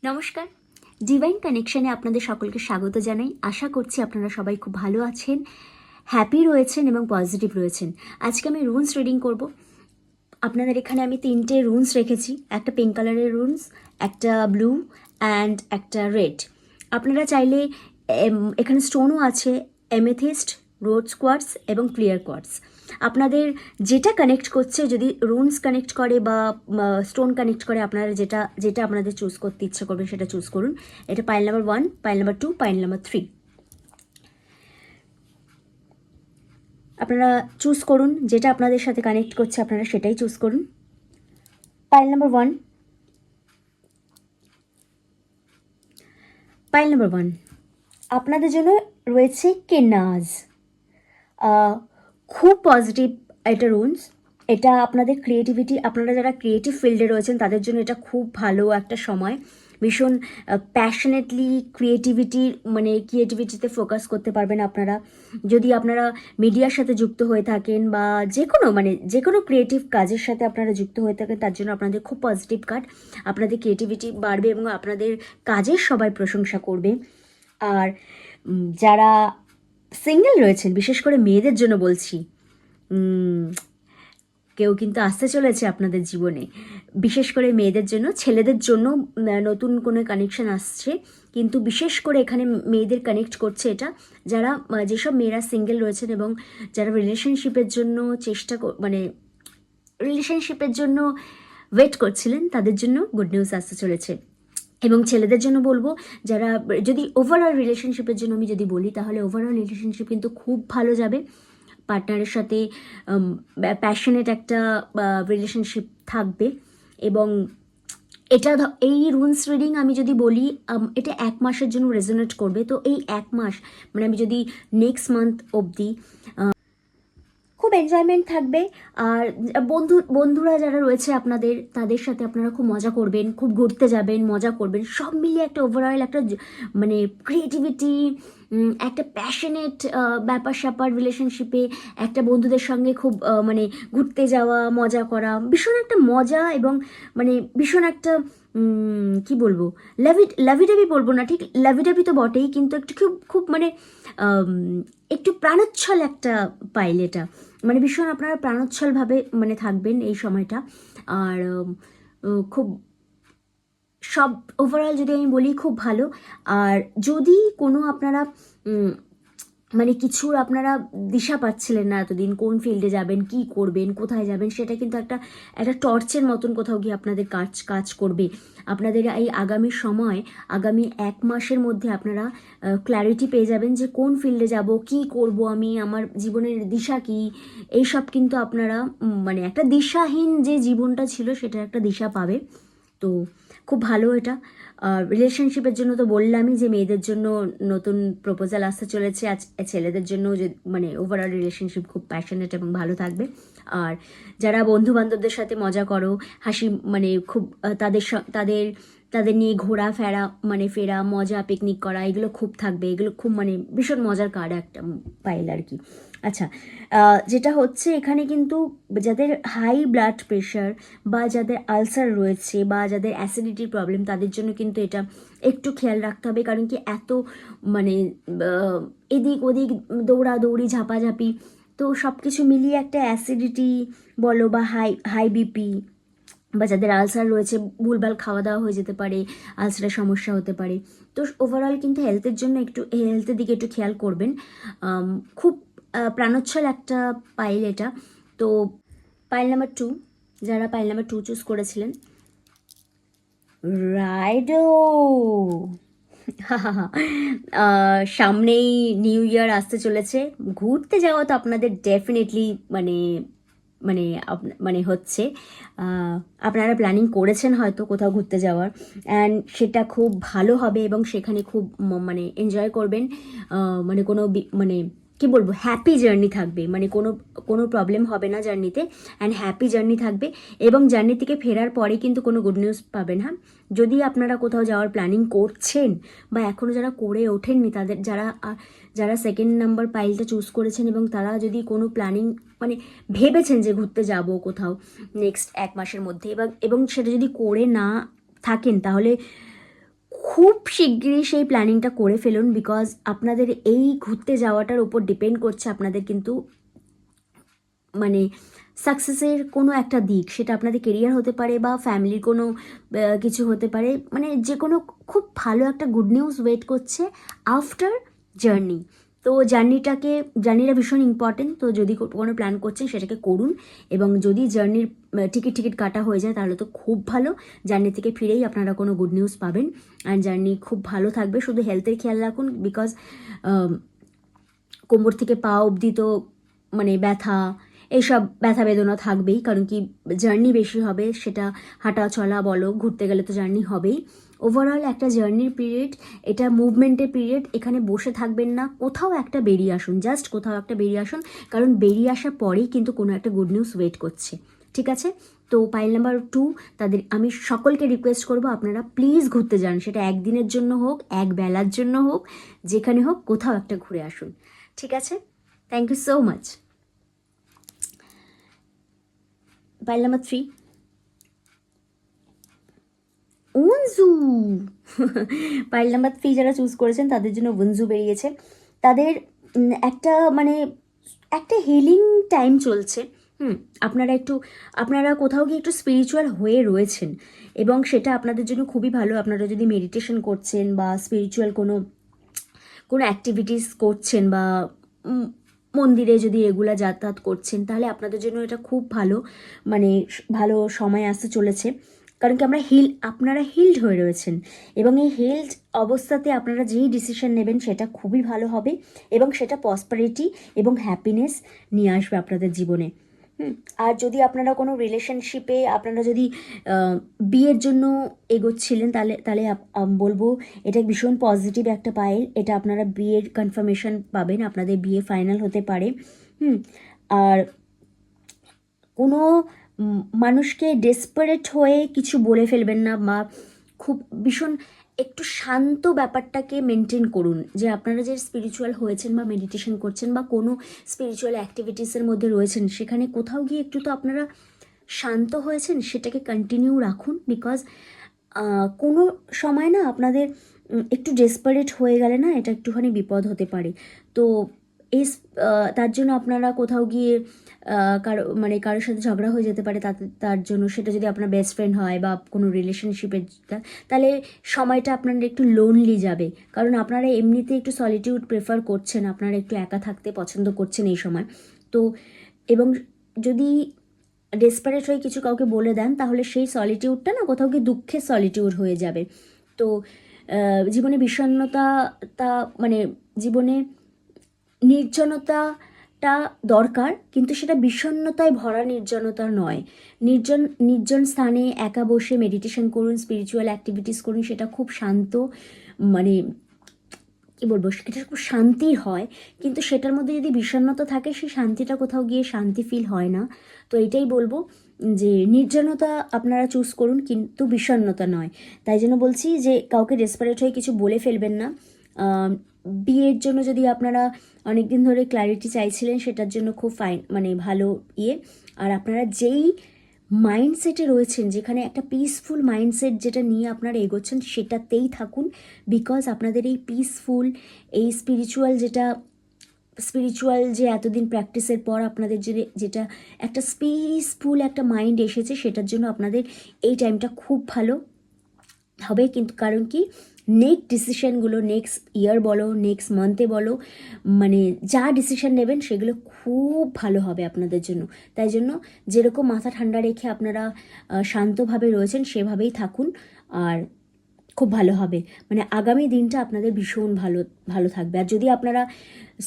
নমস্কার, ডিভাইন কানেকশানে আপনাদের সকলকে স্বাগত জানাই। আশা করছি আপনারা সবাই খুব ভালো আছেন, হ্যাপি রয়েছেন এবং পজিটিভ রয়েছেন। আজকে আমি রুনস রিডিং করব। আপনাদের এখানে আমি 3টে রুনস রেখেছি, একটা পিঙ্ক কালারের রুনস, একটা ব্লু অ্যান্ড একটা রেড। আপনারা চাইলে এখানে স্টোনও আছে, এমেথিস্ট, রোজ কোয়ার্টস এবং ক্লিয়ার কোয়ার্টস। আপনাদের যেটা কানেক্ট করছে, যদি রুনস কানেক্ট করে বা স্টোন কানেক্ট করে, আপনারা যেটা যেটা আপনাদের চুজ করতে ইচ্ছে করবে সেটা চুজ করুন। এটা pile number 1, pile number 2, pile number 3। আপনারা চুজ করুন, যেটা আপনাদের সাথে কানেক্ট করছে আপনারা সেটাই চুজ করুন। পাইল নাম্বার 1, পাইল নাম্বার 1 আপনাদের জন্য রয়েছে কেনাজ। খুব পজিটিভ এটা রুনস। এটা আপনাদের ক্রিয়েটিভিটি, আপনারা যারা ক্রিয়েটিভ ফিল্ডে রয়েছেন তাদের জন্য এটা খুব ভালো একটা সময়। ভীষণ প্যাশনেটলি ক্রিয়েটিভিটিতে ফোকাস করতে পারবেন আপনারা। যদি আপনারা মিডিয়ার সাথে যুক্ত হয়ে থাকেন বা যে কোনো ক্রিয়েটিভ কাজের সাথে আপনারা যুক্ত হয়ে থাকেন, তার জন্য আপনাদের খুব পজিটিভ কার্ড। আপনাদের ক্রিয়েটিভিটি বাড়বে এবং আপনাদের কাজের সবাই প্রশংসা করবে। আর যারা সিঙ্গেল রয়েছেন, বিশেষ করে মেয়েদের জন্য বলছি, কেউ কিন্তু আসতে চলেছে আপনাদের জীবনে। বিশেষ করে মেয়েদের জন্য, ছেলেদের জন্য নতুন কোনো কানেকশন আসছে, কিন্তু বিশেষ করে এখানে মেয়েদের কানেক্ট করছে এটা। যারা যেসব মেয়েরা সিঙ্গেল রয়েছেন এবং যারা রিলেশনশিপের জন্য রিলেশনশিপের জন্য ওয়েট করছিলেন, তাদের জন্য গুড নিউজ আসতে চলেছে। এবং ছেলেদের জন্য বলবো, যারা যদি ওভারঅল রিলেশনশিপের জন্য আমি যদি বলি, তাহলে ওভারঅল রিলেশনশিপ কিন্তু খুব ভালো যাবে। পার্টনারের সাথে প্যাশনেট একটা রিলেশনশিপ থাকবে। এবং এই রুনস রিডিং আমি যদি বলি, এটা 1 মাসের জন্য রেজোনেট করবে। তো এই 1 মাস আমি যদি নেক্সট মান্থ অবধি খুব এনজয়মেন্ট থাকবে। আর বন্ধুরা যারা রয়েছে আপনাদের, তাদের সাথে আপনারা খুব মজা করবেন, খুব ঘুরতে যাবেন, মজা করবেন। সব মিলিয়ে একটা ওভারঅল একটা ক্রিয়েটিভিটি, একটা প্যাশনেট ব্যাপার স্যাপার রিলেশনশিপে, একটা বন্ধুদের সঙ্গে খুব ঘুরতে যাওয়া, মজা করা, ভীষণ একটা মজা এবং ভীষণ একটা কি বলবো, লাভিডাভি বলবো না, ঠিক লাভিডাভি তো বটেই, কিন্তু একটু খুব খুব একটু প্রাণোচ্ছল একটা পাইল এটা। ভীষণ আপনারা প্রাণোচ্ছলভাবে থাকবেন এই সময়টা। আর খুব সব ওভারঅল যদি আমি বলি, খুব ভালো। আর যদি কোনো আপনারা কিছুর আপনারা দিশা পাচ্ছিলেন না এতদিন, কোন ফিল্ডে যাবেন, কি করবেন, কোথায় যাবেন, সেটা কিন্তু একটা টর্চের মতন কোথাও গিয়ে আপনাদের কাজ করবে। আপনাদের এই আগামী সময়, আগামী 1 মাসের মধ্যে আপনারা ক্ল্যারিটি পেয়ে যাবেন যে কোন ফিল্ডে যাব, কি করব আমি, আমার জীবনের দিশা কি। এইসব কিন্তু আপনারা একটা দিশাহীন যে জীবনটা ছিল, সেটার একটা দিশা পাবে। তো খুব ভালো এটা। রিলেশনশিপের জন্য তো বললামই যে মেয়েদের জন্য নতুন প্রপোজাল আসতে চলেছে। আজ ছেলেদের জন্য যে ওভারঅল রিলেশনশিপ খুব প্যাশনেট এবং ভালো থাকবে। আর যারা বন্ধু বান্ধবদের সাথে মজা করো, হাসি খুব তাদের নিয়ে ঘোরা ফেরা ফেরা, মজা, পিকনিক করা, এগুলো খুব থাকবে। এগুলো খুব ভীষণ মজার কার্ড একটা পাইল আর কি। আচ্ছা, যেটা হচ্ছে এখানে কিন্তু যাদের হাই ব্লাড প্রেশার বা যাদের আলসার রয়েছে বা যাদের অ্যাসিডিটির প্রবলেম, তাদের জন্য কিন্তু এটা একটু খেয়াল রাখতে হবে। কারণ কি, এত এদিক ওদিক দৌড়াদৌড়ি, ঝাপাঝাপি, তো সব কিছু মিলিয়ে একটা অ্যাসিডিটি বলো বা হাই বিপি, বা যাদের আলসার রয়েছে, ভুলভাল খাওয়া দাওয়া হয়ে যেতে পারে, আলসারের সমস্যা হতে পারে। তো ওভারঅল কিন্তু হেলথের দিকে একটু খেয়াল করবেন। খুব প্রাণোচ্ছল একটা পাইল এটা। তো পাইল নাম্বার 2, যারা পাইল নাম্বার 2 চুজ করেছিলেন, রাইডো। সামনেই নিউ ইয়ার আসতে চলেছে। ঘুরতে যাওয়া তো আপনাদের ডেফিনেটলি হচ্ছে, আপনারা প্ল্যানিং করেছেন হয়তো কোথাও ঘুরতে যাওয়ার, অ্যান্ড সেটা খুব ভালো হবে এবং সেখানে খুব এনজয় করবেন। কোনো কি বলবো, হ্যাপি জার্নি থাকবে। কোনো প্রবলেম হবে না জার্নিতে, অ্যান্ড হ্যাপি জার্নি থাকবে। এবং জার্নি থেকে ফেরার পরে কিন্তু কোনো গুড নিউজ পাবেন। হ্যাঁ, যদি আপনারা কোথাও যাওয়ার প্ল্যানিং করছেন বা এখনও যারা করে ওঠেননি, তাদের যারা সেকেন্ড নাম্বার পাইলটা চুজ করেছেন এবং তারা যদি কোনো প্ল্যানিং ভেবেছেন যে ঘুরতে যাব কোথাও নেক্সট 1 মাসের মধ্যে, এবং সেটা যদি করে না থাকেন, তাহলে খুব শিগগিরই সেই প্ল্যানিংটা করে ফেলুন, বিকজ আপনাদের এই ঘুরতে যাওয়াটার উপর ডিপেন্ড করছে আপনাদের কিন্তু মানে সাকসেসের কোনো একটা দিক, সেটা আপনাদের কেরিয়ার হতে পারে বা ফ্যামিলির কোনো কিছু হতে পারে, মানে যে কোনো খুব ভালো একটা গুড নিউজ ওয়েট করছে আফটার জার্নি। তো জার্নিটা ভীষণ ইম্পর্টেন্ট। তো যদি কোনো প্ল্যান করছেন সেটাকে করুন, এবং যদি জার্নির টিকিট কাটা হয়ে যায় তাহলে তো খুব ভালো, জার্নি থেকে ফিরেই আপনারা কোনো গুড নিউজ পাবেন অ্যান্ড জার্নি খুব ভালো থাকবে। শুধু হেলথের খেয়াল রাখুন, বিকজ কোমর থেকে পা অবধি তো মানে এইসব ব্যথা বেদনা থাকবেই, কারণ কি জার্নি বেশি হবে, সেটা হাঁটা চলা বলো, ঘুরতে গেলে তো জার্নি হবেই। ওভারঅল একটা জার্নির পিরিয়ড, এটা মুভমেন্টের পিরিয়ড। এখানে বসে থাকবেন না, কোথাও একটা বেরিয়ে আসুন, জাস্ট কোথাও একটা বেরিয়ে আসুন, কারণ বেরিয়ে আসার পরেই কিন্তু কোনো একটা গুড নিউজ ওয়েট করছে। ঠিক আছে? তো পাইল নাম্বার 2, আমি সকলকে রিকোয়েস্ট করব আপনারা প্লিজ ঘুরতে যান, সেটা একদিনের জন্য হোক, এক বেলার জন্য হোক, যেখানে হোক কোথাও একটা ঘুরে আসুন। ঠিক আছে? Thank you so much. File number 3, উনজু। পাইল নাম্বার 3 যারা চুজ করেছেন তাদের জন্য উনজু বেরিয়েছে। তাদের একটা হিলিং টাইম চলছে। আপনারা কোথাও গিয়ে একটু স্পিরিচুয়াল হয়ে রয়েছেন, এবং সেটা আপনাদের জন্য খুবই ভালো। আপনারা যদি মেডিটেশন করছেন বা স্পিরিচুয়াল কোনো অ্যাক্টিভিটিস করছেন বা মন্দিরে যদি রেগুলার যাতায়াত করছেন, তাহলে আপনাদের জন্য এটা খুব ভালো, ভালো সময় আসতে চলেছে। কারণ কি আপনারা হিলড হয়ে রয়েছেন, এবং এই হিলড অবস্থাতে আপনারা যেই ডিসিশন নেবেন সেটা খুবই ভালো হবে, এবং সেটা প্রসপারিটি এবং হ্যাপিনেস নিয়ে আসবে আপনাদের জীবনে। আর যদি আপনারা কোনো রিলেশনশিপে আপনারা যদি বিয়ের জন্য এগোচ্ছিলেন, তাহলে বলবো এটা ভীষণ পজিটিভ একটা পাইল। এটা আপনারা বিয়ের কনফার্মেশন পাবেন, আপনাদের বিয়ে ফাইনাল হতে পারে। আর কোনো মানুষকে ডেসপারেট হয়ে কিছু বলে ফেলবেন না, বা খুব ভীষণ একটু শান্ত ব্যাপারটাকে মেনটেন করুন। যে আপনারা যে স্পিরিচুয়াল হয়েছেন বা মেডিটেশন করছেন বা কোনো স্পিরিচুয়াল অ্যাক্টিভিটিসের মধ্যে রয়েছেন, সেখানে কোথাও গিয়ে একটু তো আপনারা শান্ত হয়েছেন, সেটাকে কন্টিনিউ রাখুন। বিকজ কোনো সময় না আপনাদের একটু ডেসপারেট হয়ে গেলে না, এটা একটুখানি বিপদ হতে পারে। তো তার জন্য আপনারা কোথাও গিয়ে কারোর সাথে ঝগড়া হয়ে যেতে পারে, তার জন্য, সেটা যদি আপনার বেস্ট ফ্রেন্ড হয় বা কোনো রিলেশনশিপের, তাহলে সময়টা আপনার একটু লোনলি যাবে। কারণ আপনারা এমনিতে একটু সলিটিউড প্রেফার করছেন, আপনারা একটু একা থাকতে পছন্দ করছেন এই সময়। তো এবং যদি ডেসপারেট হয়ে কিছু কাউকে বলে দেন, তাহলে সেই সলিটিউডটা না কোথাও গিয়ে দুঃখের সলিটিউড হয়ে যাবে। তো জীবনে বিষণ্ণতা জীবনে নির্জনতাটা দরকার, কিন্তু সেটা বিষণ্ণতায় ভরা নির্জনতা নয়। নির্জন স্থানে একা বসে মেডিটেশন করুন, স্পিরিচুয়াল অ্যাক্টিভিটিস করুন, সেটা খুব শান্ত, কী বলবো, সেটা খুব শান্তির হয়। কিন্তু সেটার মধ্যে যদি বিষণ্ণতা থাকে, সেই শান্তিটা কোথাও গিয়ে শান্তি ফিল হয় না। তো এটাই বলবো যে নির্জনতা আপনারা চুজ করুন, কিন্তু বিষণ্ণতা নয়। তাই জন্য বলছি যে কাউকে ডেসপারেট হয়ে কিছু বলে ফেলবেন না। বিয়ের জন্য যদি আপনারা অনেক দিন ধরে ক্ল্যারিটি চাইছিলেন, সেটার জন্য খুব ভালো ইয়ে। আর আপনারা যেই মাইন্ডসেটে রয়েছেন, যেখানে একটা পিসফুল মাইন্ডসেট যেটা নিয়ে আপনারা এগোচ্ছেন, সেটাতেই থাকুন। বিকজ আপনাদের এই পিসফুল, এই স্পিরিচুয়াল যে এতদিন প্র্যাকটিসের পর আপনাদের যেটা একটা পিসফুল একটা মাইন্ড এসেছে, সেটার জন্য আপনাদের এই টাইমটা খুব ভালো হবে। কিন্তু কারণ কি, নেক্সট ডিসিশানগুলো নেক্সট ইয়ার বলো, নেক্সট মান্থে বলো, যা ডিসিশান নেবেন সেগুলো খুব ভালো হবে আপনাদের জন্য। তাই জন্য যেরকম মাথা ঠান্ডা রেখে আপনারা শান্তভাবে রয়েছেন, সেভাবেই থাকুন, আর খুব ভালো হবে। আগামী দিনটা আপনাদের ভীষণ ভালো থাকবে। আর যদি আপনারা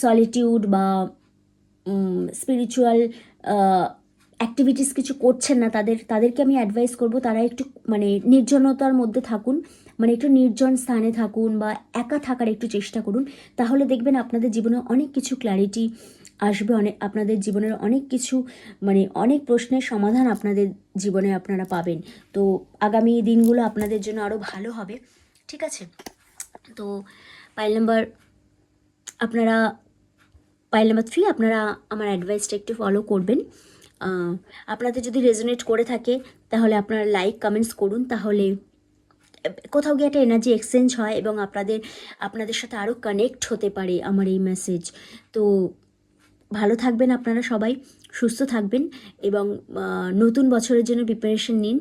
সলিটিউড বা স্পিরিচুয়াল অ্যাক্টিভিটিস কিছু করছেন না, তাদেরকে আমি অ্যাডভাইস করব তারা একটু নির্জনতার মধ্যে থাকুন, একটু নির্জন স্থানে থাকুন বা একা থাকার একটু চেষ্টা করুন। তাহলে দেখবেন আপনাদের জীবনে অনেক কিছু ক্ল্যারিটি আসবে, আপনাদের জীবনের অনেক কিছু অনেক প্রশ্নের সমাধান আপনাদের জীবনে আপনারা পাবেন। তো আগামী দিনগুলো আপনাদের জন্য আরও ভালো হবে। ঠিক আছে? তো পাইল নাম্বার 3, আপনারা আমার অ্যাডভাইসটা একটু ফলো করবেন। আপনাদের যদি রেজোনেট করে থাকে, তাহলে আপনারা লাইক কমেন্টস করুন, তাহলে কোথাও গিয়ে একটা এনার্জি এক্সচেঞ্জ হয় এবং আপনাদের সাথে আরও কানেক্ট হতে পারে আমার এই মেসেজ। তো ভালো থাকবেন আপনারা সবাই, সুস্থ থাকবেন এবং নতুন বছরের জন্য প্রিপারেশন নিন।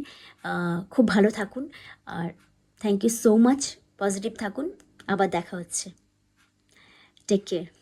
খুব ভালো থাকুন আর thank you so much. Positive থাকুন, আবার দেখা হচ্ছে। Take care.